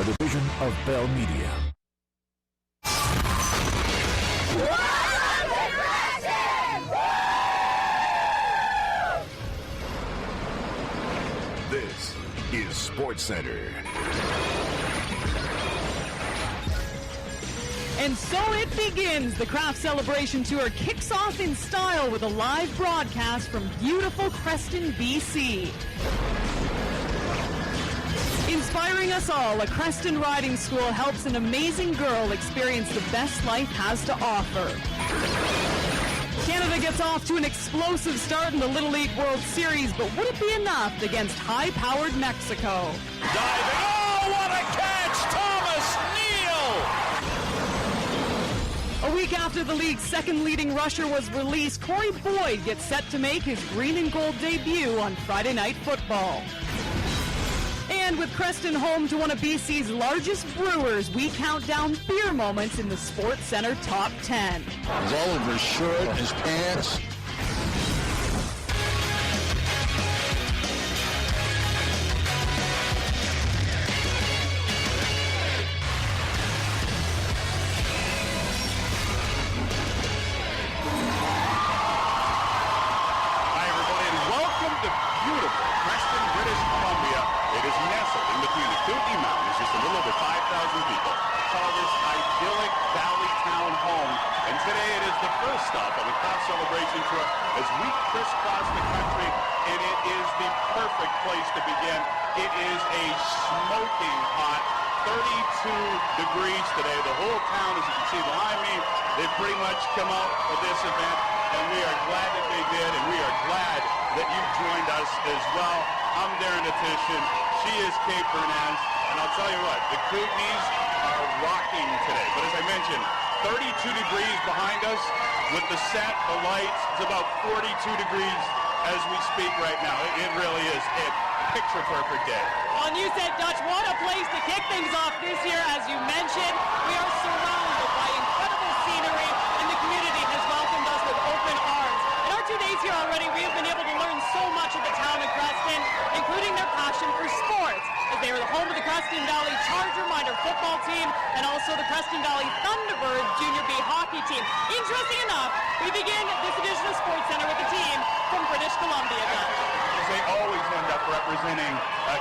division of Bell Media. This is SportsCentre. And so it begins. The Kraft Celebration Tour kicks off in style with a live broadcast from beautiful Creston, BC. Inspiring us all, a Creston riding school helps an amazing girl experience the best life has to offer. Canada gets off to an explosive start in the Little League World Series, but would it be enough against high-powered Mexico? Diving, oh, what a catch! Thomas Neal! A week after the league's second leading rusher was released, Corey Boyd gets set to make his green and gold debut on Friday Night Football. And with Creston home to one of BC's largest brewers, we count down beer moments in the SportsCentre Top 10. He's all over his shirt, his pants. Hi, everybody, and welcome to beautiful Creston, British Columbia. It is nestled in between the Kootenay Mountains, just a little over 5,000 people. Call this idyllic valley town home. And today it is the first stop on the Kraft Celebration Tour as we crisscross the country, and it is the perfect place to begin. It is a smoking hot 32 degrees today. The whole town, as you can see behind me, they've pretty much come out for this event, and we are glad that they did, and we are glad that you joined us as well. I'm Darren Natishin. She is Kate Bernaz, and I'll tell you what, the Kootenays are rocking today. But as I mentioned, 32 degrees behind us with the set, the lights. It's about 42 degrees as we speak right now. It really is a picture-perfect day. Well, and you said, Dutch, what a place to kick things off this year. As you mentioned, we are surrounded by incredible scenery, and the community has welcomed us with open arms. In our 2 days here already, we have been able to learn so much of the town of Creston, including their passion for sports, as they are the home of the Creston Valley Charger minor football team and also the Creston Valley Thunderbird Junior B hockey team. Interesting enough, we begin this edition of SportsCentre with a team from British Columbia. They always end up representing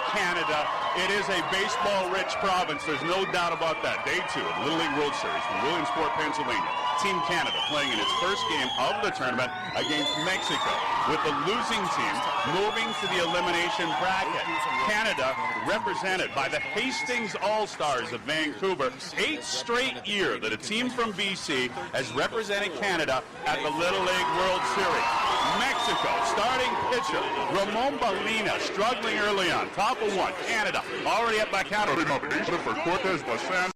Canada. It is a baseball-rich province. There's no doubt about that. Day 2 of the Little League World Series from Williamsport, Pennsylvania. Team Canada playing in its first game of the tournament against Mexico, with the losing team moving to the elimination bracket. Canada represented by the Hastings All-Stars of Vancouver. 8th straight year that a team from BC has represented Canada at the Little League World Series. Mexico, starting pitcher Ramon Balina, struggling early on. Top of 1, Canada already up by count for Cortez Basan.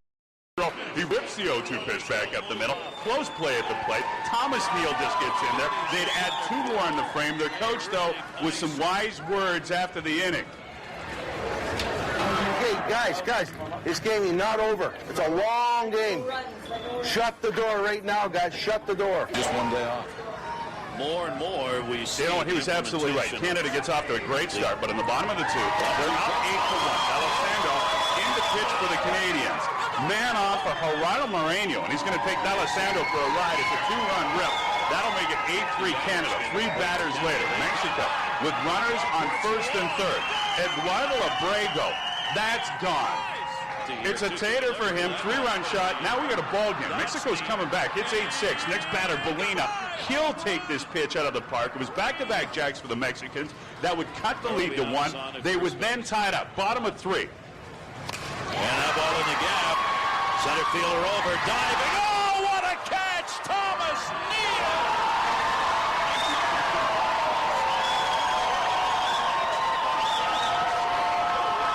He whips the 0-2 pitch back up the middle. Close play at the plate. Thomas Neal just gets in there. They'd add 2 more in the frame. Their coach, though, with some wise words after the inning. Hey, guys, this game is not over. It's a long game. Shut the door right now, guys. Shut the door. Just one day off. More and more we see. You know what? He was absolutely right. Canada gets off to a great start, but in the bottom of the 2, they're up 8-1. Alessandro in the pitch for the Canadians. Man off for Gerardo Moreno, and he's going to take Alessandro for a ride. It's a 2-run rip. That'll make it 8-3 Canada. 3 batters later, Mexico with runners on first and third. Eduardo Abrego, that's gone. It's a tater for him, 3-run shot. Now we got a ball game. Mexico's coming back. It's 8-6. Next batter, Balina. He'll take this pitch out of the park. It was back-to-back jacks for the Mexicans. That would cut the lead to 1. They would then tie it up. Bottom of 3. And that ball in the gap. Center fielder over, diving. Oh, what a catch! Thomas Neal!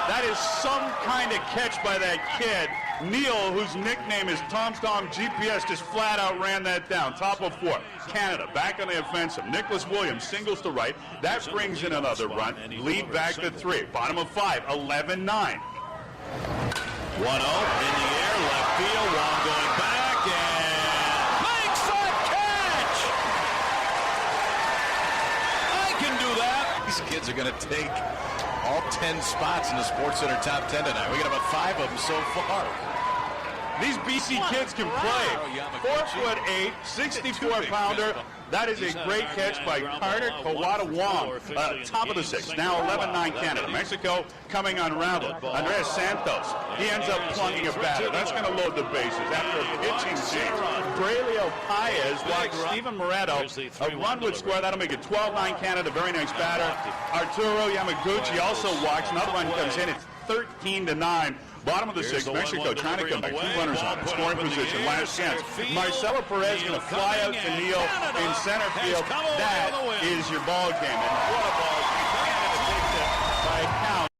That is some kind of catch by that kid. Neal, whose nickname is Tom GPS, just flat out ran that down. Top of 4. Canada back on the offensive. Nicholas Williams singles to right. That brings in another run. Lead back to 3. Bottom of 5. 11-9. 1-0 in the air, left field. Wong going back and makes a catch! I can do that. These kids are going to take all 10 spots in the SportsCentre top 10 tonight. We got about 5 of them so far. These BC kids can play. 4'8", 64-pounder. That is a great catch by Carter Kawada-Wong. Top of the 6th. Now 11-9 Canada. Mexico coming unraveled. Andres Santos. He ends up plunging a batter. That's going to load the bases after a pitching change. Braulio Paez walks Steven Moretto. A run would score. That'll make it 12-9 Canada. Very nice batter. Arturo Yamaguchi also walks. Another run comes in. It's 13-9. Bottom of the 6th, Mexico trying to come back. 2 runners on in scoring position. Last chance. Marcelo Perez going to fly out to Neal in center field. That is your ball game. And what a ball game. Canada takes it by a count.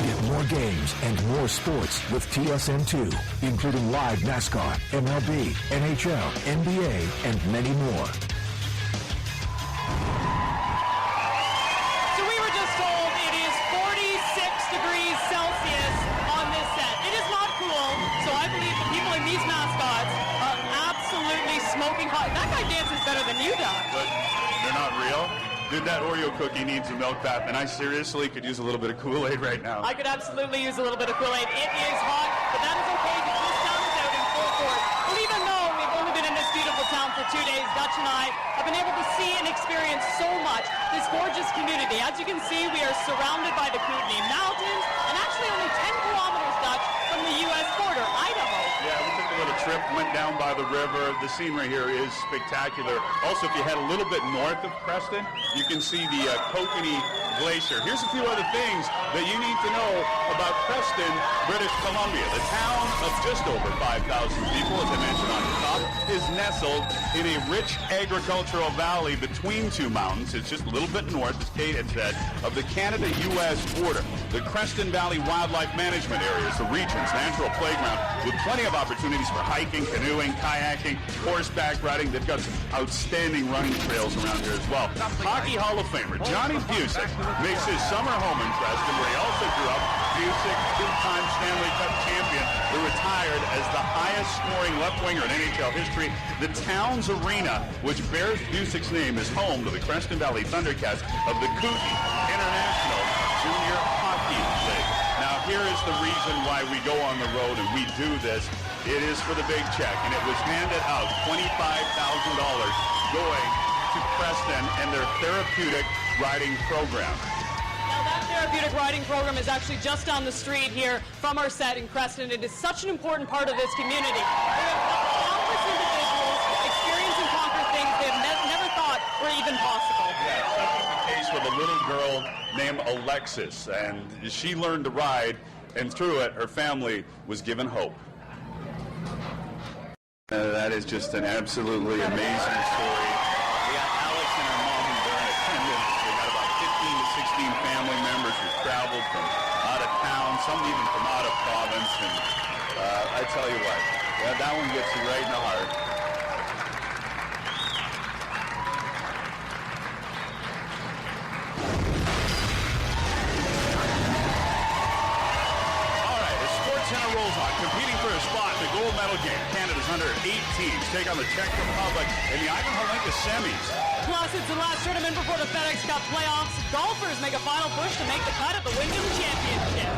Get more games and more sports with TSN2, including live NASCAR, MLB, NHL, NBA, and many more. So we were just told it is 46 degrees Celsius on this set. It is not cool, so I believe the people in these mascots are absolutely smoking hot. That guy dances better than you, Doc. But they're not real. Dude, that Oreo cookie needs a milk bath, and I seriously could use a little bit of Kool-Aid right now. I could absolutely use a little bit of Kool-Aid. It is hot, but that is okay because this town is out in full force. Well, even though we've only been in this beautiful town for 2 days, Dutch and I have been able to see and experience so much. This gorgeous community. As you can see, we are surrounded by the Kootenay Mountains, and actually only 10 kilometers, Dutch, from the U.S. border, Idaho. Yeah, we took a little trip, went down by the river. The scenery here is spectacular. Also, if you head a little bit north of Creston, you can see the Kokanee Glacier. Here's a few other things that you need to know about Creston, British Columbia. The town of just over 5,000 people, as I mentioned on the top, is nestled in a rich agricultural valley between 2 mountains. It's just a little bit north, as Kate had said, of the Canada-U.S. border. The Creston Valley Wildlife Management Area is the region's natural playground with plenty of opportunities for hiking, canoeing, kayaking, horseback riding. They've got some outstanding running trails around here as well. Hockey Hall of Famer Johnny Busick makes his summer home in Creston, where he also grew up. Busick, 2-time Stanley Cup champion, who retired as the highest-scoring left winger in NHL history. The town's arena, which bears Busick's name, is home to the Creston Valley Thundercats of the Kootenay International Junior Hockey League. Now, here is the reason why we go on the road and we do this. It is for the big check, and it was handed out $25,000 going to Creston and their therapeutic riding program. Now that therapeutic riding program is actually just down the street here from our set in Creston. It is such an important part of this community. They have countless individuals experience and conquer things they have never thought were even possible. Yeah, that was the case with a little girl named Alexis, and she learned to ride, and through it, her family was given hope. That is just an absolutely amazing story. We got Alex and her mom who are in attendance. They got about 15 to 16 family members who traveled from out of town, some even from out of province. And I tell you what, that one gets you right in the heart. SportsCentre rolls on, competing for a spot in the gold medal game. Canada's under 18s take on the Czech Republic in the Ivan Holenka semis. Plus, it's the last tournament before the FedEx Cup playoffs. Golfers make a final push to make the cut at the Wyndham Championship.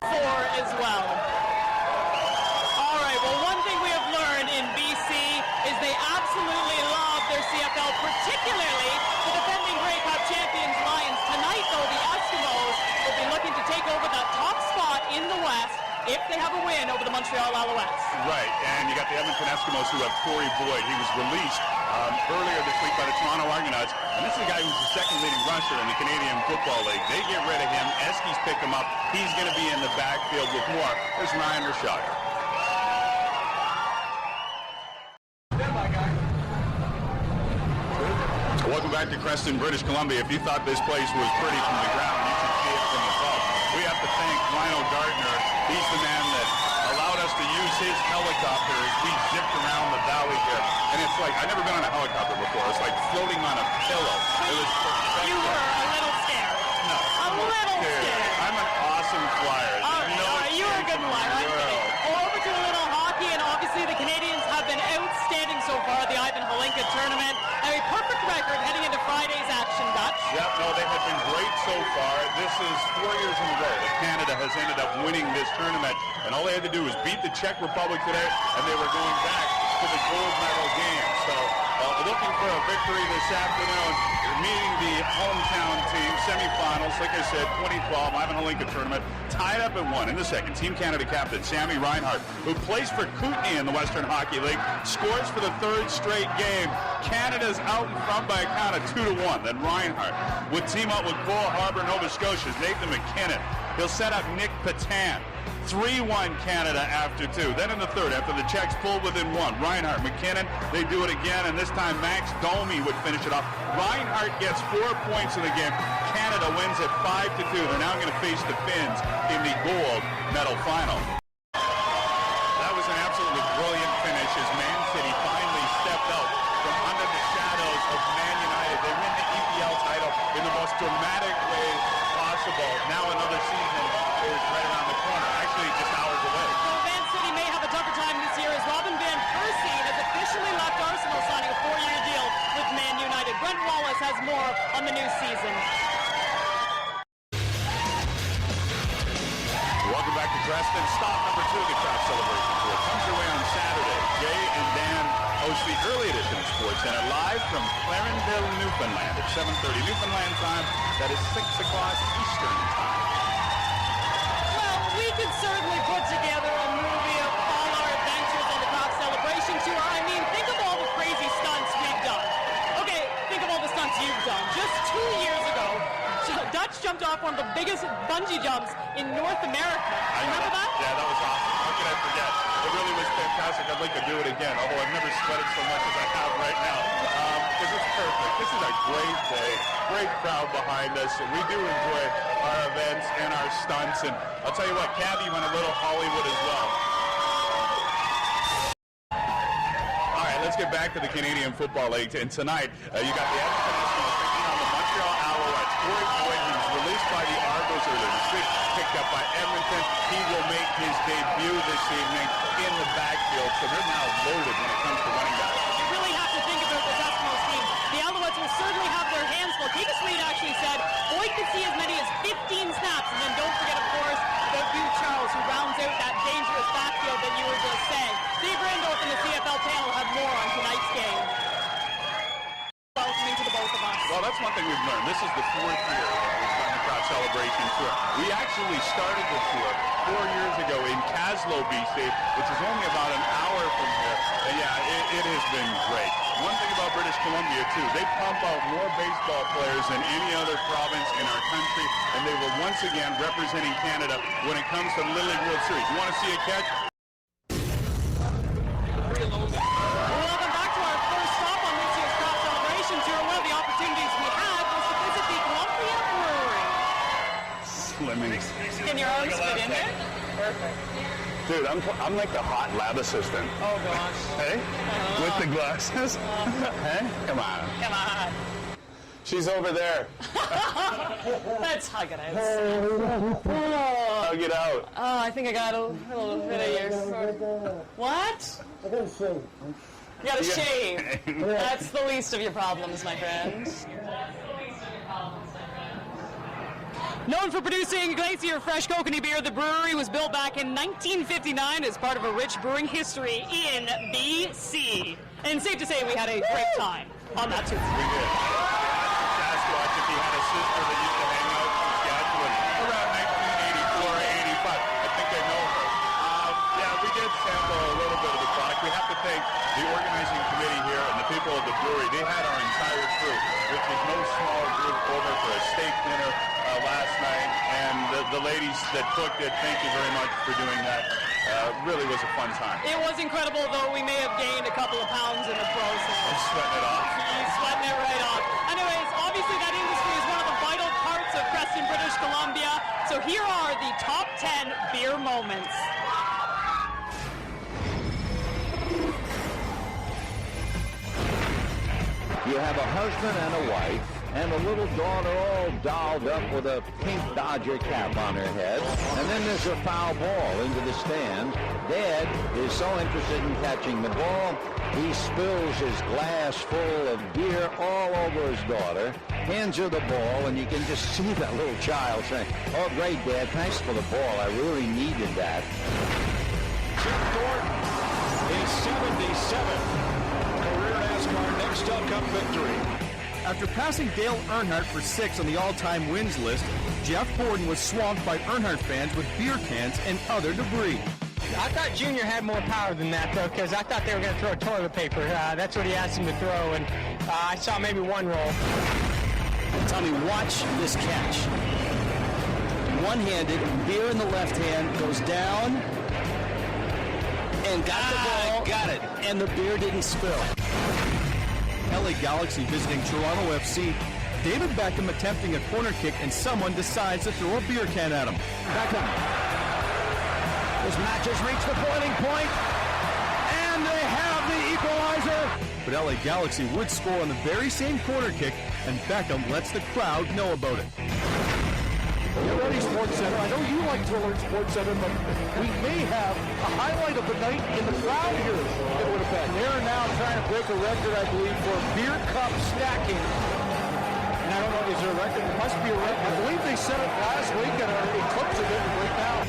4 as well. All right, well, one thing we have learned in BC is they absolutely love their CFL, particularly the defending Grey Cup champions Lions. Tonight, though, the Eskimos will be looking to take over that top spot in the West if they have a win over the Montreal Alouettes. Right, and you got the Edmonton Eskimos who have Corey Boyd. He was released earlier this week by the Toronto Argonauts, and this is a guy who's the second leading rusher in the Canadian Football League. They get rid of him. Eskies pick him up. He's going to be in the backfield with more. There's Ryan Rashad. Welcome back to Creston, British Columbia. If you thought this place was pretty from the ground, you should see it from above. We have to thank Rhino Gardner. He's the man that allowed us to use his helicopter as we zipped around the valley here. And it's like, I've never been on a helicopter before. It's like floating on a pillow. It was perfect. You were a little scared. No. A little scared. I'm an awesome flyer. You were a good flyer. I'm kidding. Well, over to a little hockey, and obviously the Canadians have been outstanding so far at the Ivan Holenka tournament. A perfect record heading into Friday's action, this is 4 years in a row that Canada has ended up winning this tournament, and all they had to do was beat the Czech Republic today, and they were going back to the gold medal game. So looking for a victory this afternoon. You're meeting the hometown team, semifinals, like I said, 2012, Ivanhoe Lincoln tournament, tied up at 1 in the second. Team Canada captain Sammy Reinhart, who plays for Kootenay in the Western Hockey League, scores for the third straight game. Canada's out in front by a count of 2-1. Then Reinhart would team up with Cole Harbour, Nova Scotia's Nathan McKinnon. He'll set up Nick Patan. 3-1 Canada after 2. Then in the third, after the Czechs pulled within 1, Reinhart, McKinnon, they do it again, and this time Max Domi would finish it off. Reinhart gets 4 points in the game. Canada wins at 5-2. They're now going to face the Finns in the gold medal final. That was an absolutely brilliant finish as Man City finally stepped out from under the shadows of Man United. They win the EPL title in the most dramatic way possible. Now another season is right around the corner, actually just hours away. Well, Man City may have a tougher time this year as Robin van Persie has officially left Arsenal, signing a 4-year deal with Man United. Brent Wallace has more on the new season. Welcome back to Creston. Stop number 2 of the Kraft celebration tour comes your way on Saturday. Jay and Dan host the early edition of SportsCentre live from Clarendale, Newfoundland at 7:30 Newfoundland time. That is 6 o'clock Eastern time. We could certainly put together a movie of all our adventures on the Kraft Celebration Tour. I mean, think of all the crazy stunts we've done. Okay, think of all the stunts you've done. Just 2 years ago, Dutch jumped off one of the biggest bungee jumps in North America. Remember that? Yeah, that was awesome. How could I forget? It really was fantastic. I'd like to do it again, although I've never sweated so much as I have right now. Because it's perfect. This is a great day. Great crowd behind us. And we do enjoy our events and our stunts. And I'll tell you what, Cabby went a little Hollywood as well. All right, let's get back to the Canadian Football League. And tonight, you got the Edmonton Eskimos taking on the Montreal Alouettes. Corey Boyd, who was released by the Argos earlier this week, picked up by Edmonton. He will make his debut this evening in the backfield. So they're now loaded when it comes to running backs. You really have to think about this Eskimos team. The Alouettes will certainly have their hands full. Keegan Sweet actually said Boyd could see as many as 15 snaps. And then don't forget, of course, about Hugh Charles, who rounds out that dangerous backfield that you were just saying. Dave Randolph and the CFL panel have more on tonight's game. Welcoming to the both of us. Well, that's one thing we've learned. This is the 4th year that we've done the Kraft Celebration Tour. We actually started the tour 4 years ago in Caslow, BC, which is only about an hour from here. And yeah, it has been great. One thing about British Columbia, too, they pump out more baseball players than any other province in our country, and they were once again representing Canada when it comes to the Little League World Series. You want to see a catch? Welcome back to our first stop on this year's Kraft Celebration Tour. One of the opportunities we had was to visit the Columbia Brewery. Slimming. Can your arms fit in there? Perfect. Dude, I'm like the hot lab assistant. Oh, gosh. Hey? With the glasses? Hey? Come on. Come on. She's over there. Let's hug it out. Hug it out. Oh, I think I got a little bit of your... What? I gotta shave. You gotta shave. That's the least of your problems, my friend. Known for producing Glacier Fresh Coconut Beer, the brewery was built back in 1959 as part of a rich brewing history in BC. And safe to say we had a great time on that tour. We did. Sasquatch, if he had a sister that used to hang out in Saskatchewan around 1984 or 85. I think they know her. Yeah, we did sample a little bit of the product. We have to thank the organizing committee here and the people of the brewery. They had our entire crew, which is no small group, over for a steak dinner last night. And the ladies that cooked it, thank you very much for doing that. Really was a fun time. It was incredible, though we may have gained a couple of pounds in the process. I'm sweating it off. He's sweating it right off. Anyways, obviously that industry is one of the vital parts of Creston, British Columbia. So here are the top 10 beer moments. You have a husband and a wife and the little daughter all dolled up with a pink Dodger cap on her head. And then there's a foul ball into the stand. Dad is so interested in catching the ball, he spills his glass full of beer all over his daughter, hands her the ball, and you can just see that little child saying, "Oh, great, Dad, thanks for the ball. I really needed that." Jeff Gordon, his 77th career NASCAR Nextel Cup victory. After passing Dale Earnhardt for 6th on the all-time wins list, Jeff Gordon was swamped by Earnhardt fans with beer cans and other debris. I thought Junior had more power than that, though, because I thought they were going to throw toilet paper. That's what he asked him to throw, and I saw maybe one roll. Tommy, watch this catch. One-handed, beer in the left hand, goes down, and got the ball. Got it. And the beer didn't spill. LA Galaxy visiting Toronto FC. David Beckham attempting a corner kick, and someone decides to throw a beer can at him. Beckham. This match has reached the boiling point, and they have the equalizer. But LA Galaxy would score on the very same corner kick, and Beckham lets the crowd know about it. Get ready, SportsCentre. I know you like to alert SportsCentre, but we may have a highlight of the night in the crowd here in Winnipeg. They're now trying to break a record, I believe, for beer cup stacking. And I don't know, is there a record? There must be a record. I believe they set it last week and are eclipsing it right now.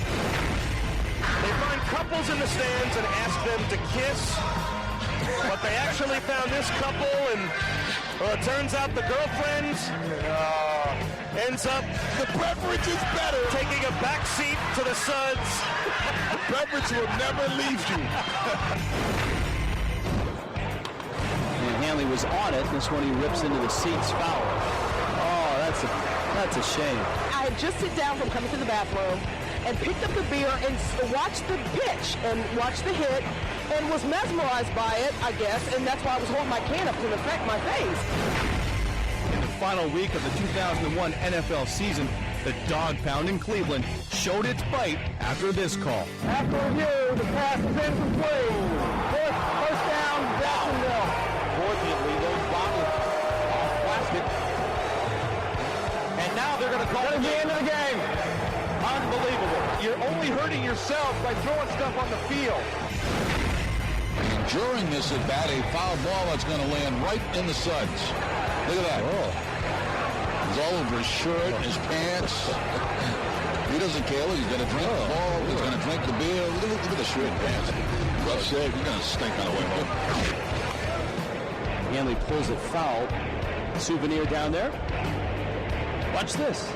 They find couples in the stands and ask them to kiss, but they actually found this couple, and well, it turns out the girlfriend ends up, the beverage is better, taking a back seat to the suds. The beverage will never leave you. And Hanley was on it. This one he rips into the seats foul. Oh, that's a shame. I had just sit down from coming to the bathroom and picked up the beer and watched the pitch and watched the hit and was mesmerized by it, I guess, and that's why I was holding my can up to affect my face. In the final week of the 2001 NFL season, the dog pound in Cleveland showed its bite after this call. After review, the pass is incomplete. First down, Jacksonville. Fortunately, those bottles are plastic. And now they're going to call it the end of the game. unbelievable. You're only hurting yourself by throwing stuff on the field. During this at bat, a foul ball that's going to land right in the suds. Look at that. Oh. It's all over his shirt, his pants. He doesn't care. He's going to drink the ball. He's going to drink the beer. Look at the shirt and pants. Rough save. You're going to stink on the way home. Hanley pulls it foul. Souvenir down there. Watch this.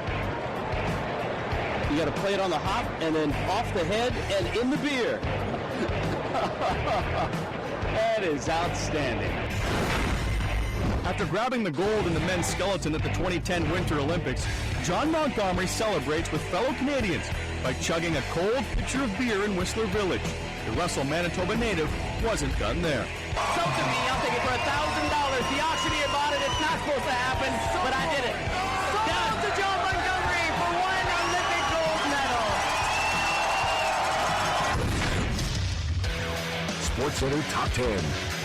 You got to play it on the hop and then off the head and in the beer. That is outstanding. After grabbing the gold in the men's skeleton at the 2010 Winter Olympics, John Montgomery celebrates with fellow Canadians by chugging a cold pitcher of beer in Whistler Village. The Russell, Manitoba native wasn't done there. Sold to me, I'll take it for $1,000. The auctioneer bought it. It's not supposed to happen, but I did it. Done to John Montgomery for one Olympic gold medal. SportsCentre Top 10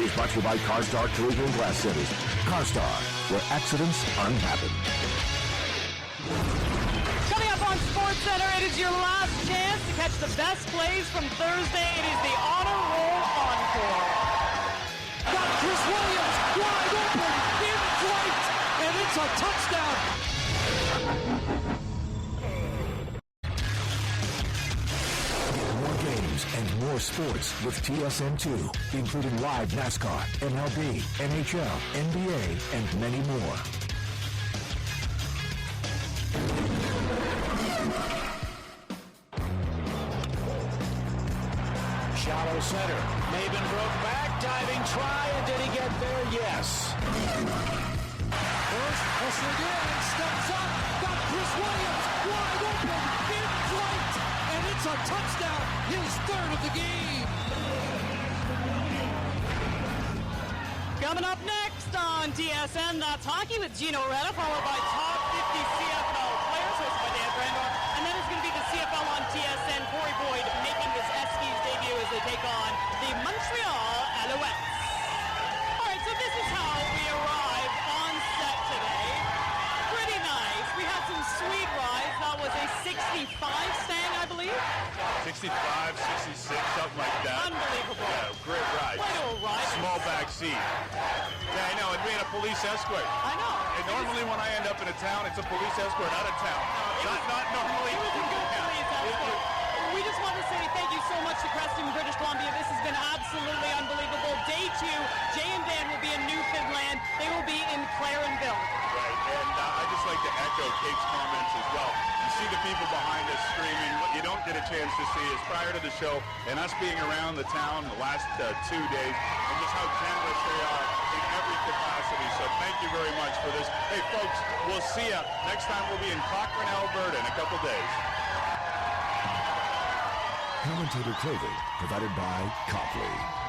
is brought to you by CarStar Collision and Glass Centers. CarStar, where accidents unhappen. Coming up on SportsCentre, it is your last chance to catch the best plays from Thursday. It is the Honor Roll Encore. Got Chris Williams wide open in flight, and it's a touchdown. More games and more sports with TSN2, including live NASCAR, MLB, NHL, NBA, and many more. Shallow center. Maben broke back, diving try, and did he get there? Yes. First, hustling in, and steps up. Got Chris Williams wide open in flight, and it's a touchdown, his third of the game. Coming up next on TSN, that's hockey with Gino Reda, followed by top 50 CFL players, hosted by Dan Brandor. And then it's going to be the CFL on TSN. Corey Boyd making his Eskies debut as they take on the Montreal Alouettes. All right, so this is how we arrive on set today. life, Stan, I believe? 65, 66, something like that. Unbelievable. Yeah, great ride. Quite a ride. Small back seat. Yeah, I know. It being a police escort. I know. And normally when I end up in a town, it's a police escort out of town. Not normally. It was a good police escort. We just want to say thank you so much to Creston, British Columbia. This has been absolutely unbelievable. Day 2, Jay and Dan will be in Newfoundland. They will be in Clarenville. Right, and I'd just like to echo Kate's comments as well. You see the people behind us screaming. What you don't get a chance to see is prior to the show and us being around the town the last 2 days and just how generous they are in every capacity. So thank you very much for this. Hey, folks, we'll see you. Next time we'll be in Cochrane, Alberta in a couple days. Commentator clothing provided by Copley.